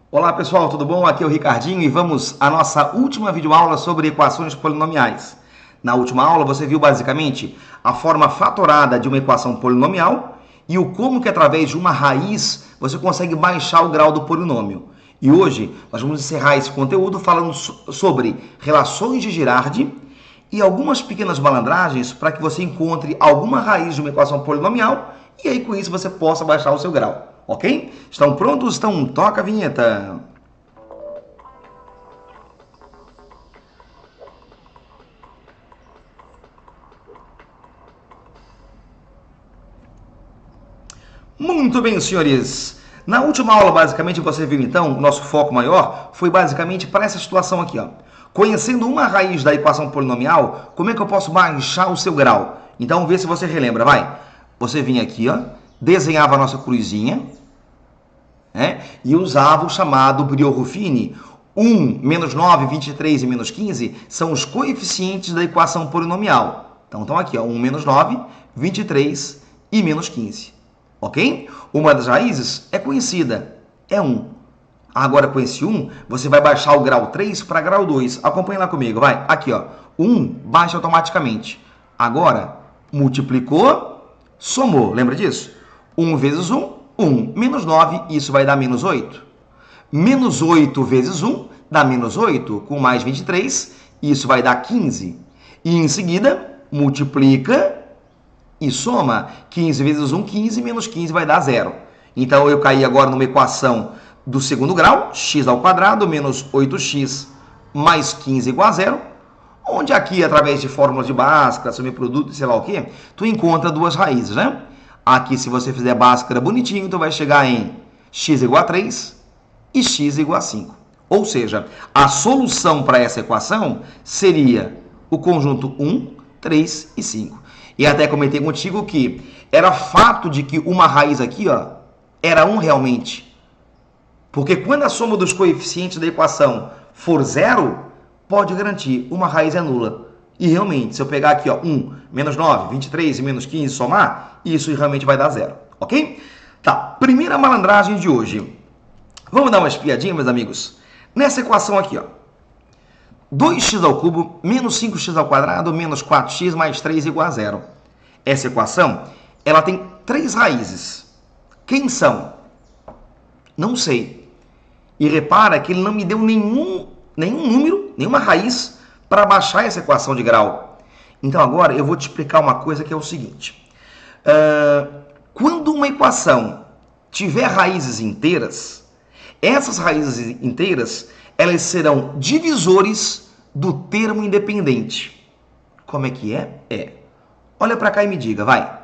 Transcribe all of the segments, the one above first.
Olá pessoal, tudo bom? Aqui é o Ricardinho e vamos à nossa última videoaula sobre equações polinomiais. Na última aula você viu basicamente a forma fatorada de uma equação polinomial e o como que através de uma raiz você consegue baixar o grau do polinômio. E hoje nós vamos encerrar esse conteúdo falando sobre relações de Girardi e algumas pequenas malandragens para que você encontre alguma raiz de uma equação polinomial e aí com isso você possa baixar o seu grau. Ok? Estão prontos? Então toca a vinheta. Muito bem, senhores. Na última aula, basicamente, você viu então, o nosso foco maior foi basicamente para essa situação aqui, ó. Conhecendo uma raiz da equação polinomial, como é que eu posso baixar o seu grau? Então, vê se você relembra, vai. Você vinha aqui, ó, desenhava a nossa cruzinha, e usava o chamado Brio-Ruffini. 1, menos 9, 23 e menos 15 são os coeficientes da equação polinomial. Então, estão aqui, ó, 1 menos 9, 23 e menos 15. Ok? Uma das raízes é conhecida, é 1. Agora, com esse 1, você vai baixar o grau 3 para grau 2. Acompanha lá comigo, vai. Aqui, ó, 1 baixa automaticamente. Agora, multiplicou, somou. Lembra disso? 1 vezes 1. 1 menos 9, isso vai dar menos 8. Menos 8 vezes 1 dá menos 8, com mais 23, isso vai dar 15. E em seguida, multiplica e soma. 15 vezes 1, 15, menos 15 vai dar 0. Então, eu caí agora numa equação do segundo grau, x ao quadrado menos 8x mais 15 igual a 0, onde aqui, através de fórmulas de Bhaskara, subproduto e sei lá o quê, tu encontra duas raízes, né? Aqui, se você fizer Bhaskara bonitinho, tu vai chegar em x igual a 3 e x igual a 5. Ou seja, a solução para essa equação seria o conjunto 1, 3 e 5. E até comentei contigo que era fato de que uma raiz aqui, ó, era 1 realmente. Porque quando a soma dos coeficientes da equação for 0, pode garantir, uma raiz é nula. E realmente, se eu pegar aqui, ó, 1, menos 9, 23 e menos 15 somar, isso realmente vai dar 0, ok? Tá, primeira malandragem de hoje. Vamos dar uma espiadinha, meus amigos? Nessa equação aqui, ó. 2x ao cubo menos 5x ao quadrado menos 4x mais 3 igual a 0. Essa equação, ela tem 3 raízes. Quem são? Não sei. E repara que ele não me deu nenhum número, nenhuma raiz para baixar essa equação de grau. Então, agora eu vou te explicar uma coisa que é o seguinte. Quando uma equação tiver raízes inteiras, essas raízes inteiras, elas serão divisores do termo independente. Como é que é? Olha para cá e me diga, vai.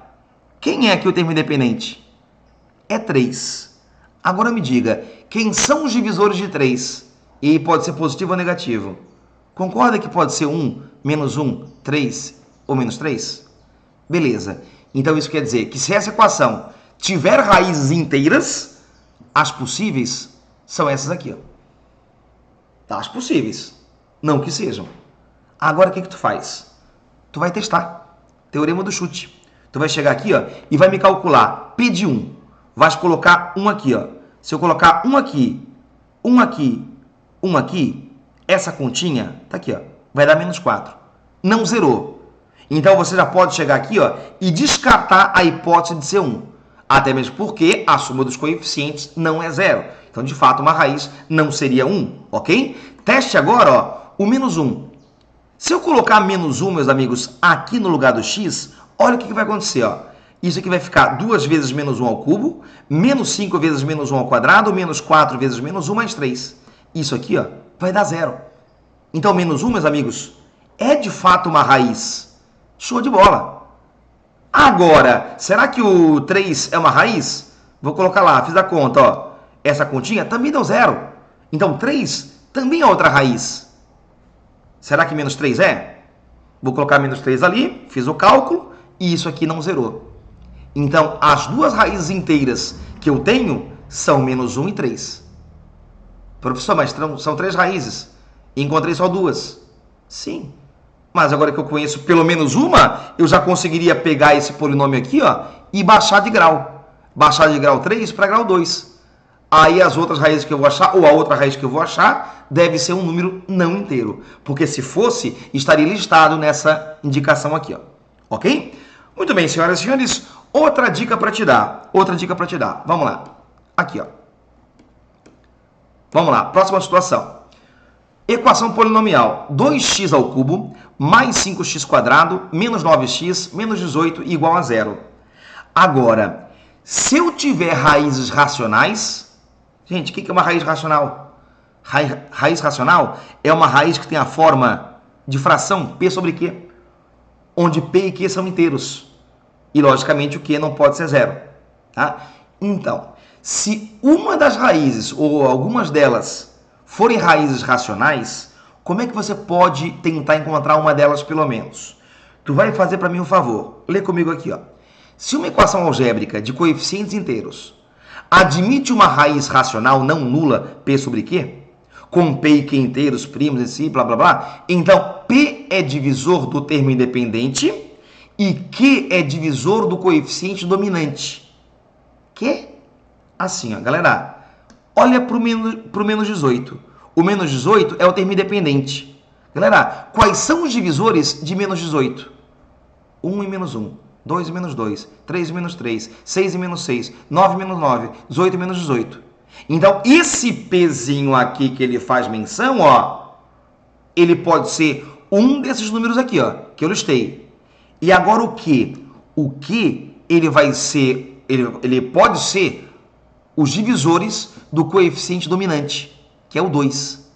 Quem é aqui o termo independente? É 3. Agora me diga, quem são os divisores de 3? E pode ser positivo ou negativo. Concorda que pode ser 1, menos 1, 3 ou menos 3? Beleza. Então isso quer dizer que se essa equação tiver raízes inteiras, as possíveis são essas aqui, ó. Tá, as possíveis. Não que sejam. Agora o que tu faz? Tu vai testar. Teorema do chute. Tu vai chegar aqui, ó, e vai me calcular P de 1. Vais colocar 1 aqui, ó. Se eu colocar 1 aqui, 1 aqui, 1 aqui, essa continha, tá aqui, ó, vai dar menos 4. Não zerou. Então, você já pode chegar aqui, ó, e descartar a hipótese de ser 1. Até mesmo porque a soma dos coeficientes não é 0. Então, de fato, uma raiz não seria 1, ok? Teste agora, ó, o menos 1. Se eu colocar menos 1, meus amigos, aqui no lugar do x, olha o que vai acontecer, ó. Isso aqui vai ficar 2 vezes menos 1 ao cubo, menos 5 vezes menos 1 ao quadrado, menos 4 vezes menos 1 mais 3. Isso aqui, ó, vai dar 0. Então, menos 1, meus amigos, é de fato uma raiz. Show de bola. Agora, será que o 3 é uma raiz? Vou colocar lá, fiz a conta, ó. Essa continha também deu 0. Então, 3 também é outra raiz. Será que menos 3 é? Vou colocar menos 3 ali, fiz o cálculo, e isso aqui não zerou. Então, as duas raízes inteiras que eu tenho são menos 1 e 3. Professor, mas são 3 raízes. Encontrei só 2. Sim. Mas agora que eu conheço pelo menos uma, eu já conseguiria pegar esse polinômio aqui, ó, e baixar de grau. Baixar de grau 3 para grau 2. aí as outras raízes que eu vou achar, ou a outra raiz que eu vou achar, deve ser um número não inteiro. Porque se fosse, estaria listado nessa indicação aqui, ó. Ok? Muito bem, senhoras e senhores, outra dica para te dar. Vamos lá. Aqui, ó. Vamos lá, próxima situação. Equação polinomial 2x ao cubo mais 5x quadrado menos 9x menos 18 igual a zero. Agora, se eu tiver raízes racionais... Gente, o que é uma raiz racional? Raiz racional é uma raiz que tem a forma de fração P sobre Q, onde P e Q são inteiros. E, logicamente, o Q não pode ser zero. Tá? Então, se uma das raízes, ou algumas delas, forem raízes racionais, como é que você pode tentar encontrar uma delas, pelo menos? Tu vai fazer para mim um favor. Lê comigo aqui, ó. Se uma equação algébrica de coeficientes inteiros admite uma raiz racional não nula, P sobre Q, com P e Q inteiros, primos em si, blá, blá, blá, então P é divisor do termo independente e Q é divisor do coeficiente dominante. Que? Assim, ó, galera, olha para o menos 18. O menos 18 é o termo independente. Galera, quais são os divisores de menos 18? 1 e menos 1, 2 e menos 2, 3 e menos 3, 6 e menos 6, 9 e menos 9, 18 e menos 18. Então, esse Pzinho aqui que ele faz menção, ó, ele pode ser um desses números aqui, ó, que eu listei. E agora o Q? O Q, ele vai ser, ele pode ser os divisores do coeficiente dominante, que é o 2.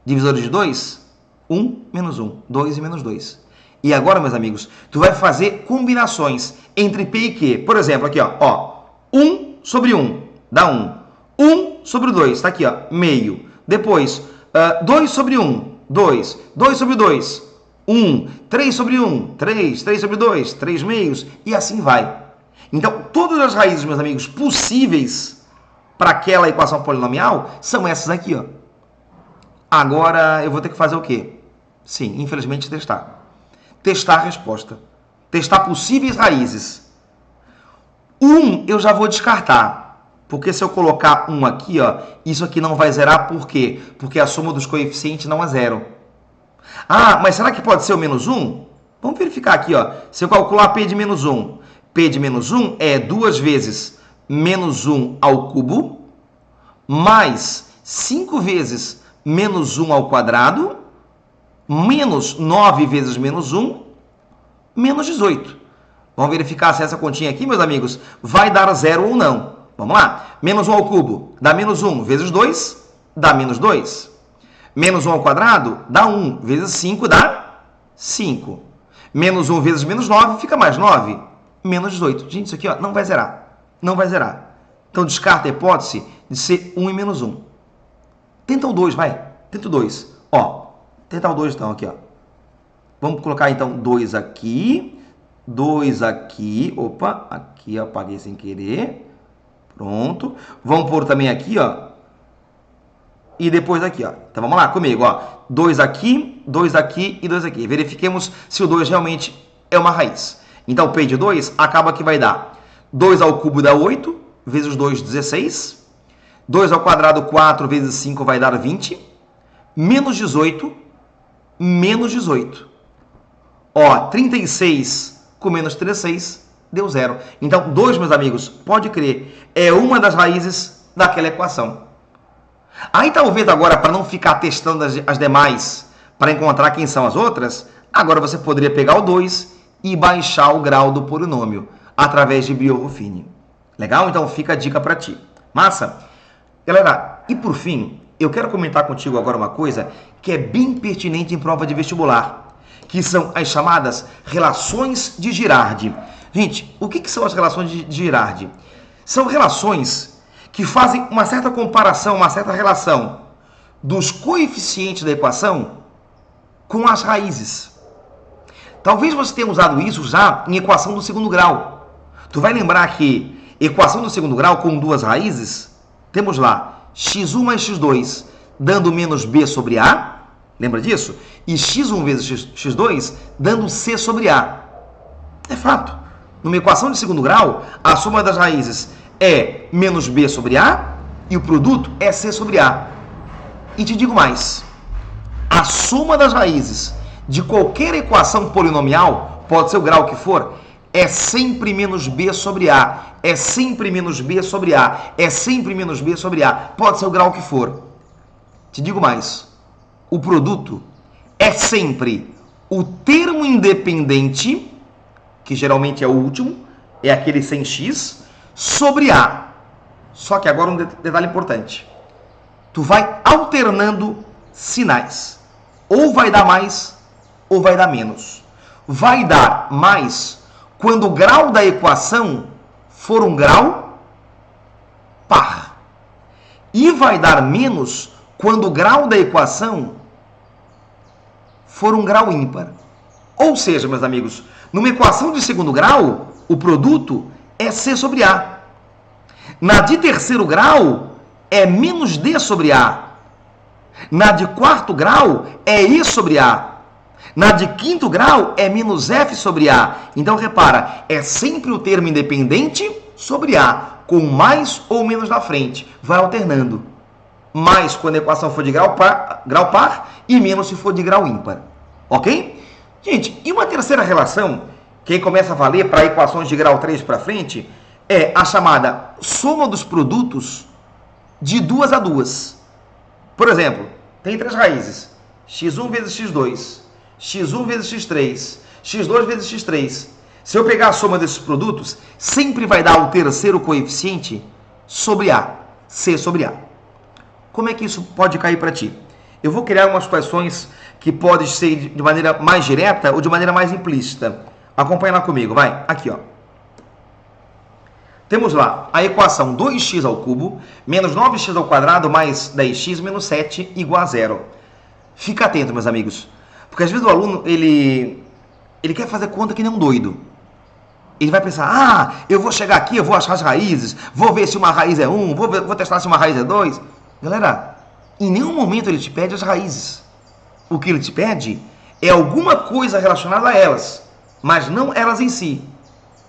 Divisores de 2? 1 menos 1, 2 e menos 2. E agora, meus amigos, tu vai fazer combinações entre P e Q. Por exemplo, aqui, ó, 1 sobre 1 dá 1. 1 sobre 2, tá aqui, ó, meio. Depois, 2 sobre 1, 2. 2 sobre 2, 1. 3 sobre 1, 3. 3 sobre 2, 3 meios. E assim vai. Então, todas as raízes, meus amigos, possíveis para aquela equação polinomial são essas aqui, ó. Agora, eu vou ter que fazer o quê? Sim, infelizmente, testar. Testar a resposta. Testar possíveis raízes. 1 eu já vou descartar. Porque se eu colocar 1 aqui, ó, isso aqui não vai zerar. Por quê? Porque a soma dos coeficientes não é zero. Ah, mas será que pode ser o menos 1? Vamos verificar aqui, ó. Se eu calcular P de menos 1. P de menos 1 é 2 vezes menos 1 ao cubo, mais 5 vezes menos 1 ao quadrado, menos 9 vezes menos 1, menos 18. Vamos verificar se essa continha aqui, meus amigos, vai dar 0 ou não. Vamos lá. Menos 1 ao cubo dá menos 1 vezes 2, dá menos 2. Menos 1 ao quadrado dá 1 vezes 5 dá 5. Menos 1 vezes menos 9 fica mais 9. Menos 18. Gente, isso aqui, ó, não vai zerar. Não vai zerar. Então, descarta a hipótese de ser 1 e menos 1. Tenta o 2, vai. Tenta o 2. Ó, tentar o 2 então, aqui, ó. Vamos colocar então 2 aqui. 2 aqui. Opa, aqui eu apaguei sem querer. Pronto. Vamos pôr também aqui, ó. E depois aqui, ó. Então vamos lá comigo, ó. 2 aqui e 2 aqui. Verifiquemos se o 2 realmente é uma raiz. Então, o P de 2 acaba que vai dar 2 ao cubo dá 8, vezes 2, 16. 2 ao quadrado, 4, vezes 5 vai dar 20. Menos 18, menos 18. Ó, 36 com menos 36 deu 0. Então, 2, meus amigos, pode crer, é uma das raízes daquela equação. Aí, talvez agora, para não ficar testando as demais, para encontrar quem são as outras, agora você poderia pegar o 2 e baixar o grau do polinômio através de Biot-Ruffini. Legal? Então, fica a dica para ti. Massa? Galera, e por fim, eu quero comentar contigo agora uma coisa que é bem pertinente em prova de vestibular, que são as chamadas relações de Girardi. Gente, o que são as relações de Girardi? São relações que fazem uma certa comparação, uma certa relação dos coeficientes da equação com as raízes. Talvez você tenha usado isso já em equação do segundo grau. Tu vai lembrar que equação do segundo grau com duas raízes, temos lá x1 mais x2 dando menos b sobre a, lembra disso? E x1 vezes x2 dando c sobre a. É fato. Numa equação de segundo grau, a soma das raízes é menos b sobre a e o produto é C sobre A. E te digo mais, a soma das raízes de qualquer equação polinomial, pode ser o grau que for, é sempre menos B sobre A, é sempre menos B sobre A, é sempre menos B sobre A, pode ser o grau que for. Te digo mais, o produto é sempre o termo independente, que geralmente é o último, é aquele sem x, sobre A. Só que agora um detalhe importante. Tu vai alternando sinais. Ou vai dar mais, ou vai dar menos. Vai dar mais quando o grau da equação for um grau par. E vai dar menos quando o grau da equação for um grau ímpar. Ou seja, meus amigos, numa equação de segundo grau, o produto é C sobre A. Na de terceiro grau, é menos D sobre A. Na de quarto grau, é E sobre A. Na de quinto grau, é menos F sobre A. Então, repara, é sempre o termo independente sobre A, com mais ou menos na frente. Vai alternando. Mais quando a equação for de grau par e menos se for de grau ímpar. Ok? Gente, e uma terceira relação, que aí começa a valer para equações de grau 3 para frente, é a chamada soma dos produtos de duas a duas. Por exemplo, tem três raízes. x1 vezes x2, x1 vezes x3, x2 vezes x3. Se eu pegar a soma desses produtos, sempre vai dar o terceiro coeficiente sobre A, C sobre A. Como é que isso pode cair para ti? Eu vou criar umas equações que podem ser de maneira mais direta ou de maneira mais implícita. Acompanha lá comigo, vai. Aqui, ó. Temos lá a equação 2x ao cubo menos 9x ao quadrado mais 10x menos 7 igual a zero. Fica atento, meus amigos. Porque às vezes o aluno, ele quer fazer conta que nem um doido. Ele vai pensar, eu vou chegar aqui, eu vou achar as raízes, vou ver se uma raiz é 1, vou testar se uma raiz é 2. Galera, em nenhum momento ele te pede as raízes. O que ele te pede é alguma coisa relacionada a elas, mas não elas em si.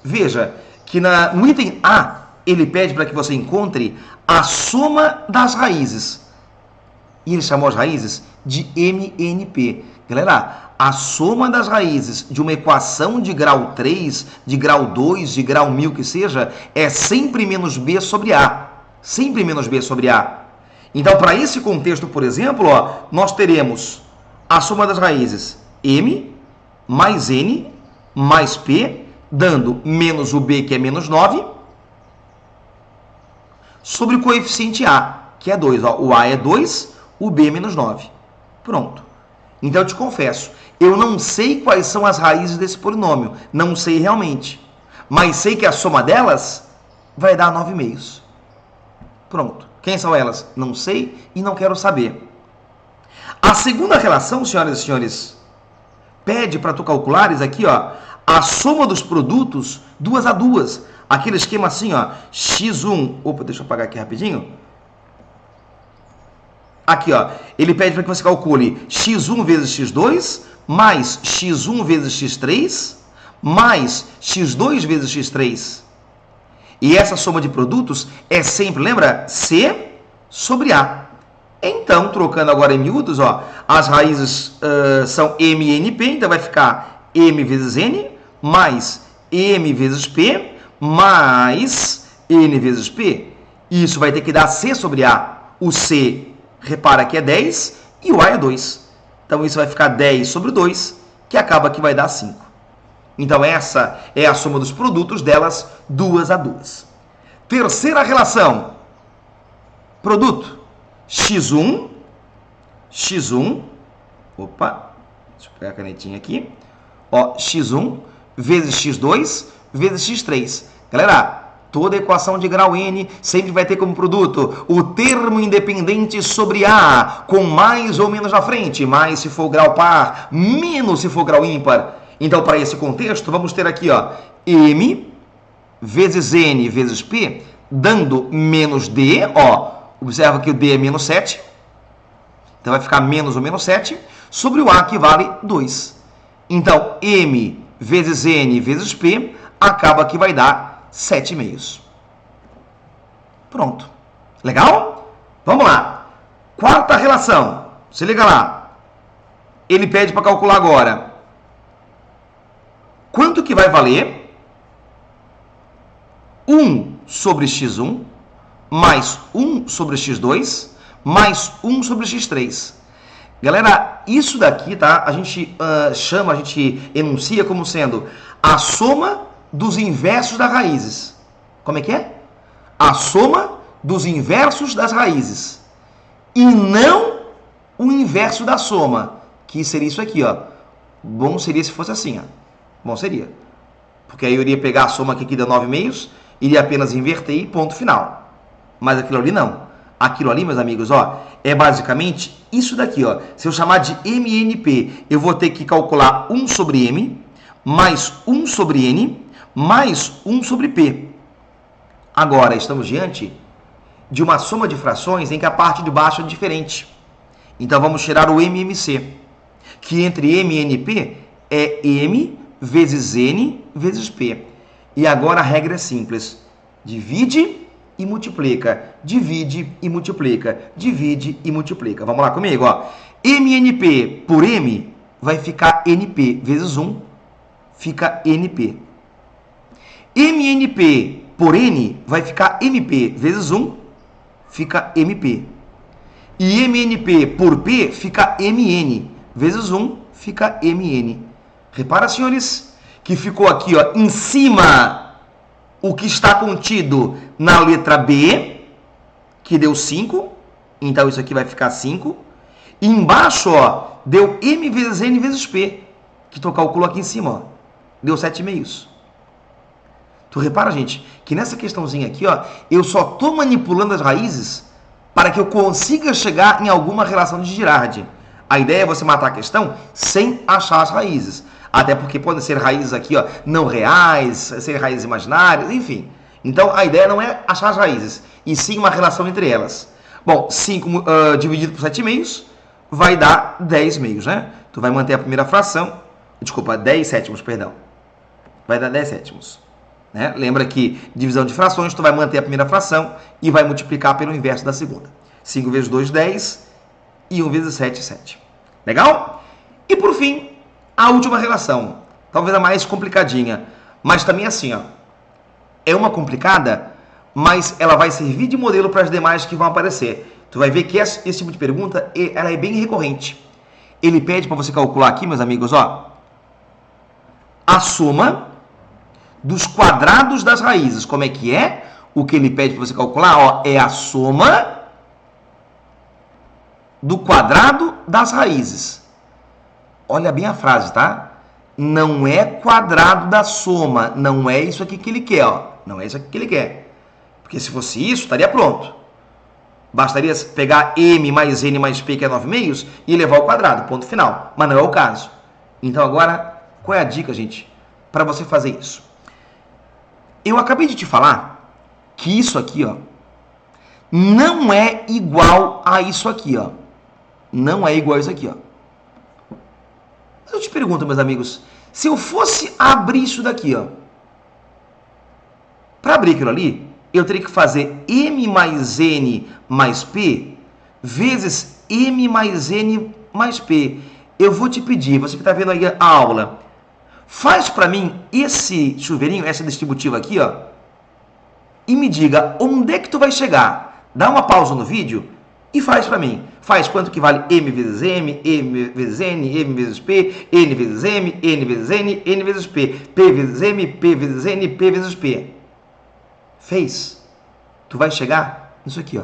Veja que no item A, ele pede para que você encontre a soma das raízes. E ele chamou as raízes de MNP. Galera, a soma das raízes de uma equação de grau 3, de grau 2, de grau 1000 que seja, é sempre menos B sobre A. Sempre menos B sobre A. Então, para esse contexto, por exemplo, ó, nós teremos a soma das raízes M mais N mais P, dando menos o B, que é menos 9, sobre o coeficiente A, que é 2. Ó, o A é 2, o B é menos 9. Pronto. Então, eu te confesso, eu não sei quais são as raízes desse polinômio. Não sei realmente. Mas sei que a soma delas vai dar 9 meios. Pronto. Quem são elas? Não sei e não quero saber. A segunda relação, senhoras e senhores, pede para tu calculares aqui, ó, a soma dos produtos duas a duas. Aquele esquema assim, ó, x1... Opa, deixa eu apagar aqui rapidinho. Aqui, ó, ele pede para que você calcule x1 vezes x2, mais x1 vezes x3, mais x2 vezes x3. E essa soma de produtos é sempre, lembra? C sobre A. Então, trocando agora em miúdos, ó, as raízes são M e NP, então vai ficar M vezes N, mais M vezes P, mais N vezes P. Isso vai ter que dar C sobre A. O C, repara que é 10, e o A é 2. Então, isso vai ficar 10 sobre 2, que acaba que vai dar 5. Então, essa é a soma dos produtos delas, duas a duas. Terceira relação. Produto. x1, opa, deixa eu pegar a canetinha aqui. Ó, x1 vezes x2 vezes x3. Galera, toda equação de grau N sempre vai ter como produto o termo independente sobre A, com mais ou menos na frente. Mais se for grau par, menos se for grau ímpar. Então, para esse contexto, vamos ter aqui, ó, M vezes N vezes P, dando menos D, ó, observa que o D é menos 7, então vai ficar menos ou menos 7, sobre o A, que vale 2. Então, M vezes N vezes P, acaba que vai dar 7 meios. Pronto. Legal? Vamos lá. Quarta relação. Se liga lá. Ele pede para calcular agora. Quanto que vai valer 1 sobre x1 mais 1 sobre x2 mais 1 sobre x3. Galera, isso daqui, tá? A gente a gente enuncia como sendo a soma dos inversos das raízes. Como é que é? A soma dos inversos das raízes. E não o inverso da soma, que seria isso aqui, ó. Bom seria se fosse assim, ó. Bom seria. Porque aí eu iria pegar a soma aqui que dá 9 meios, iria apenas inverter e ponto final. Mas aquilo ali não. Aquilo ali, meus amigos, ó, é basicamente isso daqui, ó. Se eu chamar de MNP, eu vou ter que calcular 1 sobre M, mais 1 sobre N, mais 1 sobre P. Agora, estamos diante de uma soma de frações em que a parte de baixo é diferente. Então, vamos tirar o MMC, que entre M e NP é M vezes N vezes P. E agora a regra é simples. Divide e multiplica. Divide e multiplica. Divide e multiplica. Vamos lá comigo, ó. MNP por M vai ficar NP vezes 1, fica NP. MNP por N vai ficar MP vezes 1, fica MP. E MNP por P fica MN vezes 1, fica MN. Repara, senhores, que ficou aqui, ó, em cima o que está contido na letra B, que deu 5. Então, isso aqui vai ficar 5. E embaixo, ó, deu M vezes N vezes P, que tu calculou aqui em cima, ó. Deu 7 meios. Tu repara, gente, que nessa questãozinha aqui, ó, eu só estou manipulando as raízes para que eu consiga chegar em alguma relação de Girardi. A ideia é você matar a questão sem achar as raízes. Até porque podem ser raízes aqui, ó, não reais, ser raízes imaginárias, enfim. Então, a ideia não é achar as raízes, e sim uma relação entre elas. Bom, 5 dividido por 7 meios vai dar 10 meios, né? Tu vai manter a primeira fração, desculpa, 10 sétimos, perdão. Vai dar 10 sétimos. Né? Lembra que divisão de frações, tu vai manter a primeira fração e vai multiplicar pelo inverso da segunda. 5 vezes 2, 10, e 1 vezes 7, 7. Legal? E por fim, a última relação, talvez a mais complicadinha, mas também assim, ó, é uma complicada, mas ela vai servir de modelo para as demais que vão aparecer. Tu vai ver que esse tipo de pergunta, ela é bem recorrente. Ele pede para você calcular aqui, meus amigos, ó, a soma dos quadrados das raízes. Como é que é? O que ele pede para você calcular, ó, é a soma do quadrado das raízes. Olha bem a frase, tá? Não é quadrado da soma. Não é isso aqui que ele quer, ó. Não é isso aqui que ele quer. Porque se fosse isso, estaria pronto. Bastaria pegar M mais N mais P, que é 9 meios, e levar ao quadrado. Ponto final. Mas não é o caso. Então agora, qual é a dica, gente, para você fazer isso? Eu acabei de te falar que isso aqui, ó, não é igual a isso aqui, ó. Não é igual a isso aqui, ó. Mas eu te pergunto, meus amigos, se eu fosse abrir isso daqui, ó, para abrir aquilo ali, eu teria que fazer M mais N mais P vezes M mais N mais P. Eu vou te pedir, você que está vendo aí a aula, faz para mim esse chuveirinho, essa distributiva aqui, ó, e me diga onde é que tu vai chegar. Dá uma pausa no vídeo e faz para mim. Faz quanto que vale M vezes M, M vezes N, M vezes P, N vezes M, N vezes N, N vezes P, P vezes M, P vezes N, P vezes P. Fez? Tu vai chegar nisso aqui, ó.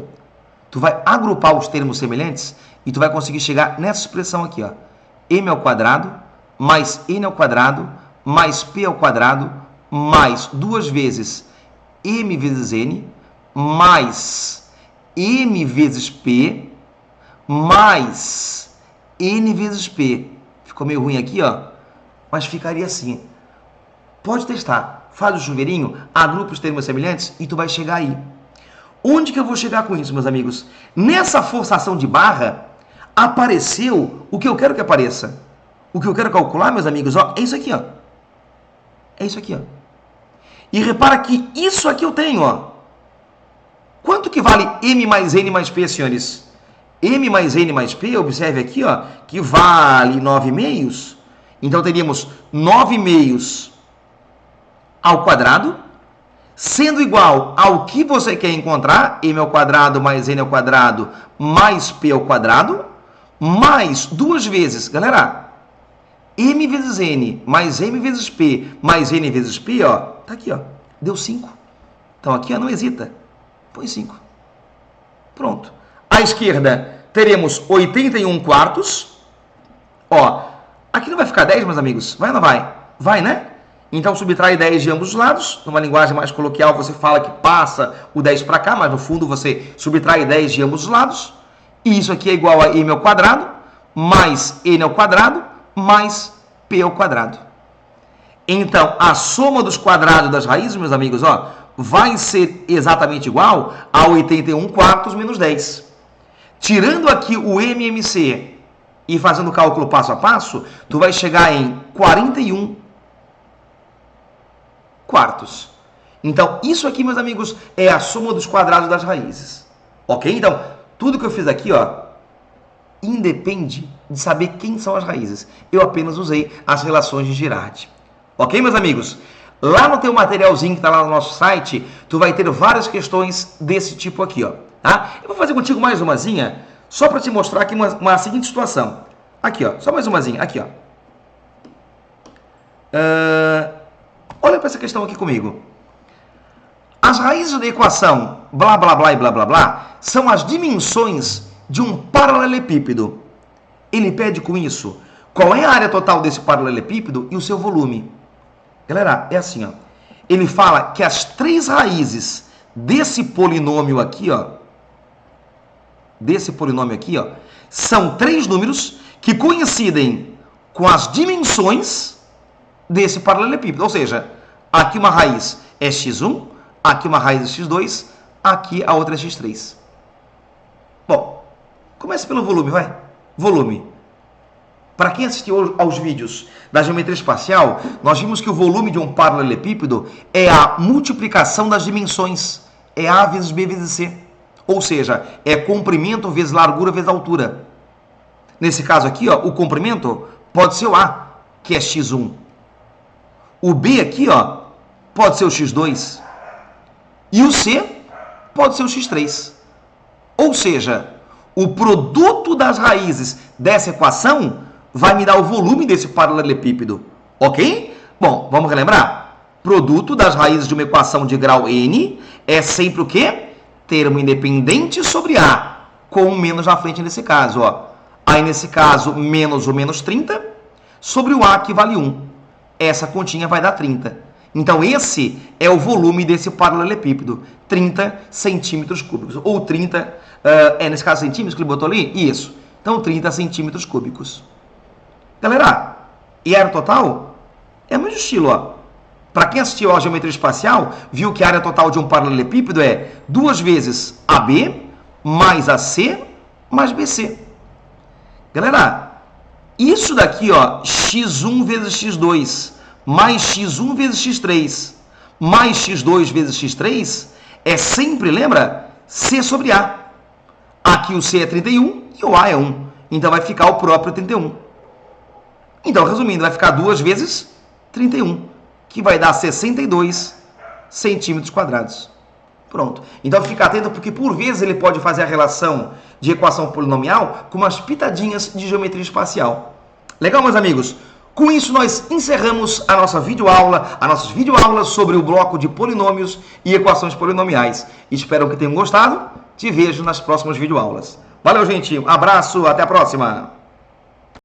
Tu vai agrupar os termos semelhantes e tu vai conseguir chegar nessa expressão aqui, ó. M ao quadrado mais N ao quadrado mais P ao quadrado mais 2 vezes M vezes N mais M vezes P mais N vezes P. Ficou meio ruim aqui, ó, mas ficaria assim. Pode testar. Faz o chuveirinho, agrupa os termos semelhantes e tu vai chegar aí. Onde que eu vou chegar com isso, meus amigos? Nessa forçação de barra, apareceu o que eu quero que apareça. O que eu quero calcular, meus amigos, ó, é isso aqui, ó. É isso aqui, ó. E repara que isso aqui eu tenho, ó. Quanto que vale M mais N mais P, senhores? M mais N mais P, observe aqui, ó, que vale 9 meios. Então, teríamos 9 meios ao quadrado, sendo igual ao que você quer encontrar, M ao quadrado mais N ao quadrado mais P ao quadrado, mais duas vezes, galera, M vezes N mais M vezes P mais N vezes P, ó, tá aqui, ó, deu 5. Então, aqui, ó, não hesita, põe 5. Pronto. À esquerda, teremos 81 quartos. Ó, aqui não vai ficar 10, meus amigos? Vai ou não vai? Vai, né? Então, subtrai 10 de ambos os lados. Numa linguagem mais coloquial, você fala que passa o 10 para cá, mas no fundo você subtrai 10 de ambos os lados. E isso aqui é igual a M ao quadrado, mais N ao quadrado, mais P ao quadrado. Então, a soma dos quadrados das raízes, meus amigos, ó, vai ser exatamente igual a 81 quartos menos 10. Tirando aqui o MMC e fazendo o cálculo passo a passo, tu vai chegar em 41 quartos. Então, isso aqui, meus amigos, é a soma dos quadrados das raízes. Ok? Então, tudo que eu fiz aqui, ó, independe de saber quem são as raízes. Eu apenas usei as relações de Girardi. Ok, meus amigos? Lá no teu materialzinho que está lá no nosso site, tu vai ter várias questões desse tipo aqui, ó. Tá? Eu vou fazer contigo mais umazinha, só para te mostrar aqui uma seguinte situação. Aqui, ó, só mais umazinha, aqui, ó. Olha para essa questão aqui comigo. As raízes da equação blá, blá, blá e blá, blá, blá são as dimensões de um paralelepípedo. Ele pede com isso qual é a área total desse paralelepípedo e o seu volume. Galera, é assim, ó. Ele fala que as três raízes desse polinômio aqui, ó, são três números que coincidem com as dimensões desse paralelepípedo. Ou seja, aqui uma raiz é x1, aqui uma raiz é x2, aqui a outra é x3. Bom, comece pelo volume, vai. Volume. Para quem assistiu aos vídeos da geometria espacial, nós vimos que o volume de um paralelepípedo é a multiplicação das dimensões. É A vezes B vezes C. Ou seja, é comprimento vezes largura vezes altura. Nesse caso aqui, ó, o comprimento pode ser o A, que é x1. O B aqui, ó, pode ser o x2. E o C pode ser o x3. Ou seja, o produto das raízes dessa equação vai me dar o volume desse paralelepípedo, ok? Bom, vamos relembrar? Produto das raízes de uma equação de grau n é sempre o quê? Termo independente sobre A, com um menos na frente nesse caso, ó. Aí, nesse caso, menos o menos 30 sobre o A, que vale 1. Essa continha vai dar 30. Então, esse é o volume desse paralelepípedo, 30 centímetros cúbicos. Ou 30, nesse caso, centímetros que ele botou ali? Isso. Então, 30 centímetros cúbicos. Galera, e área total? É o mesmo estilo, ó. Para quem assistiu à geometria espacial, viu que a área total de um paralelepípedo é 2 vezes AB mais AC mais BC. Galera, isso daqui, ó, x1 vezes x2 mais x1 vezes x3 mais x2 vezes x3 é sempre, lembra, C sobre A. Aqui o C é 31 e o A é 1. Então vai ficar o próprio 31. Então, resumindo, vai ficar 2 vezes 31, que vai dar 62 centímetros quadrados. Pronto. Então, fica atento, porque por vezes ele pode fazer a relação de equação polinomial com umas pitadinhas de geometria espacial. Legal, meus amigos? Com isso, nós encerramos a nossa videoaula, as nossas videoaulas sobre o bloco de polinômios e equações polinomiais. Espero que tenham gostado. Te vejo nas próximas videoaulas. Valeu, gente. Um abraço. Até a próxima.